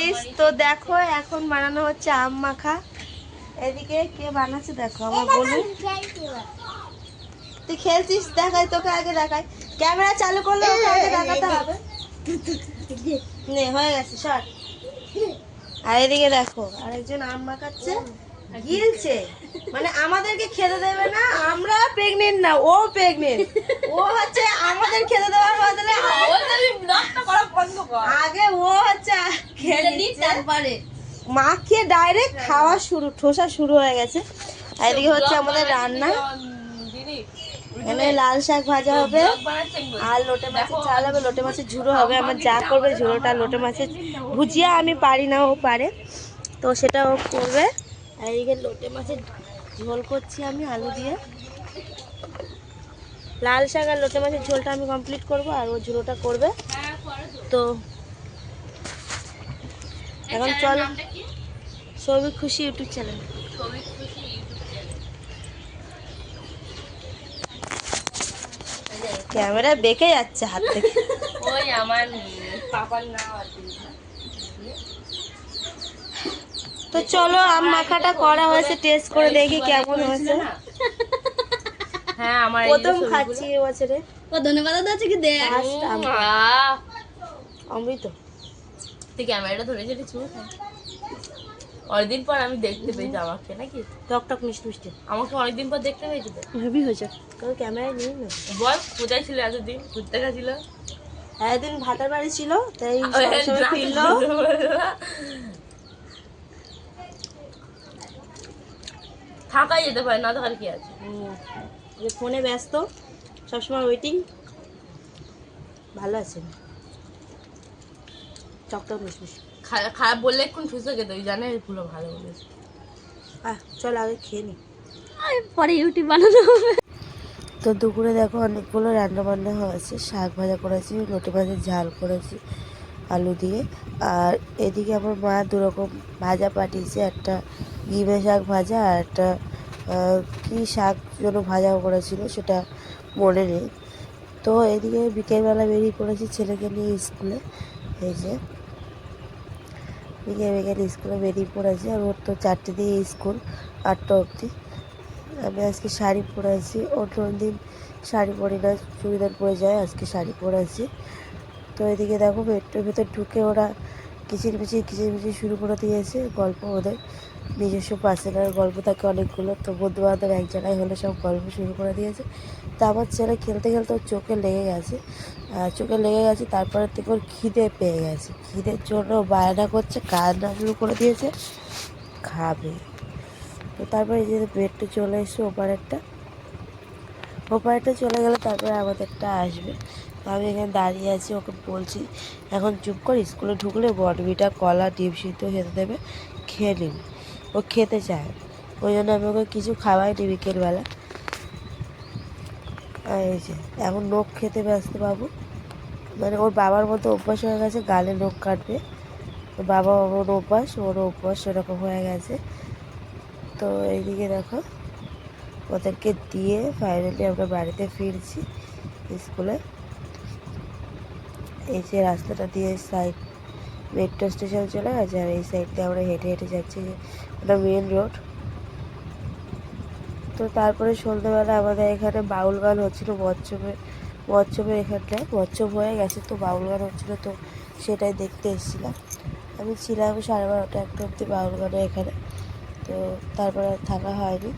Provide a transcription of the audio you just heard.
Guys, তো দেখো এখন বানানো হচ্ছে আম মাখা। এদিকে কে বানাচ্ছে দেখো, আমার বলুন। তুই খেলছিস, দেখাই তোকে, আগে দেখাই। ক্যামেরা চালু করলে ওকে আগে দেখাতে হবে। নে হয়ে গেছে শট। আর এদিকে দেখো আরেকজন আম মাখাচ্ছে, গিলছে, মানে আমাদেরকে খেতে দেবে না। আমরা প্রেগনেন্ট না, ও প্রেগনেন্ট। ও হচ্ছে আমাদের খেতে দেওয়ার বদলে আগে ও হচ্ছে খেয়ে নিচ্ছে, তারপরে মাখিয়ে ডাইরেক্ট খাওয়া শুরু, ঠোসা শুরু হয়ে গেছে। আর এদিকে হচ্ছে আমাদের রান্না, এখানে লাল শাক ভাজা হবে আর লোটে মাছের ঝাল হবে, লোটে মাছের ঝুড়ো হবে। আমার যা করবে ঝুড়োটা, লোটে মাছের ভুজিয়া আমি পারি না, ও পারে, তো সেটা ও করবে। আর এদিকে লোটে মাছের ঝোল করছি আমি আলু দিয়ে। লাল শাক আর লোটে মাছের ঝোলটা আমি কমপ্লিট করব, আর ও ঝুড়োটা করবে। তো এখন চল, সৌভিক খুশি ইউটিউব চ্যানেল। ক্যামেরা বেঁকে যাচ্ছে হাত থেকে। ওই আমার পাপার নাম আছে। তো চলো আম মাখাটা করা হয়েছে, টেস্ট করে দেখি কেমন হয়েছে। হ্যাঁ আমার প্রথম খাচ্ছি এবছরে। ও ধন্যবাদ আছে কি দেখ অমৃত। তুই ক্যামেরাটা ধরে যেতে চুপ। অনেকদিন পর আমি দেখতে পেয়েছি আমাকে, নাকি টকটক মিষ্টি মিষ্টি আমাকে অনেকদিন পর দেখতে পেয়েছি তো। হেভি হয়েছে। তোর ক্যামেরায় নিয়ে না বল কোথায় ছিল এতদিন, ঘুরতে গেছিল একদিন ভাতার বাড়ি ছিল, তাই সবাই ফিরলো। থাকাই যেতে পারে না, থাকার কি আছে। যে ফোনে ব্যস্ত, সবসময় ওয়েটিং। ভালো আছে, টকটক মিষ্টি মিষ্টি। খারাপ বললে এখন সুস্থ খেতে ওই জানে পুরো ভালো বলেছে। চল আগে খেয়ে নি, পরে ইউটিউব বানানো হবে। তো দুপুরে দেখো অনেকগুলো রান্না বান্না হয়েছে। শাক ভাজা করেছি, লোটে মাছের ঝাল করেছি আলু দিয়ে। আর এদিকে আমার মা দুরকম ভাজা পাঠিয়েছে, একটা ঘিমে শাক ভাজা আর একটা কী শাক যেন ভাজাও করেছিল, সেটা মনে নেই। তো এদিকে বিকেলবেলা বেরিয়ে পড়েছি ছেলেকে নিয়ে স্কুলে। এই যে বিকেল স্কুলে বেরিয়ে পড়েছি, আর ওর তো 4টে দিয়ে স্কুল, 8টা অবধি। আমি আজকে শাড়ি পরেছি, অন্য দিন শাড়ি পরি না, চুড়িদার পরে যায়, আজকে শাড়ি পরেছি। তো এদিকে দেখো মেট্রোর ভেতর ঢুকে ওরা কিচিরমিচির শুরু করে দিয়েছে। গল্প, ওদের নিজস্ব পার্সোনাল গল্প থাকে অনেকগুলো, তো বন্ধু বান্ধব এক জায়গায় হলে সব গল্প শুরু করে দিয়েছে। তো আমার ছেলে খেলতে খেলতে ওর চোখে লেগে গেছে, তারপরে থেকে ওর খিদে পেয়ে গেছে, খিদের জন্য বায়না করছে, কান্না শুরু করে দিয়েছে, খাবে। তো তারপরে এই যে বেডটা চলে এসছে, ওপারেরটা চলে গেলে তারপরে আমাদেরটা আসবে। তো আমি এখানে দাঁড়িয়ে আছি, ওকে বলছি এখন চুপ করে, স্কুলে ঢুকলে বটবিটা কলা ডিম সিদ্ধ খেতে দেবে, খেয়ে নিবি। ও খেতে চায়, ওই জন্য আমি ওকে কিছু খাওয়াই নি বিকেলবেলা। আর এই যে এখন নখ খেতে ব্যস্ত বাবু, মানে ওর বাবার মতো অভ্যাস হয়ে গেছে, গালে নখ কাটবে। ওর বাবা ওর অভ্যাস সেরকম হয়ে গেছে। তো এইদিকে দেখো ওদেরকে দিয়ে ফাইনালি আমরা বাড়িতে ফিরছি স্কুলে। এই যে রাস্তাটা দিয়ে সাইড মেট্রো স্টেশন চলে গেছে, আর এই সাইড দিয়ে আমরা হেঁটে হেঁটে যাচ্ছি, ওটা মেন রোড। তো তারপরে সন্ধ্যেবেলা আমাদের এখানে বাউল গান হচ্ছিলো, মৎসবের এখানটায় মৎসব হয়ে গেছে, তো বাউল গান হচ্ছিলো, তো সেটাই দেখতে এসেছিলাম। আমি ছিলাম 12:30 1টা অবধি বাউল গানে এখানে, তো তারপরে থাকা হয়নি।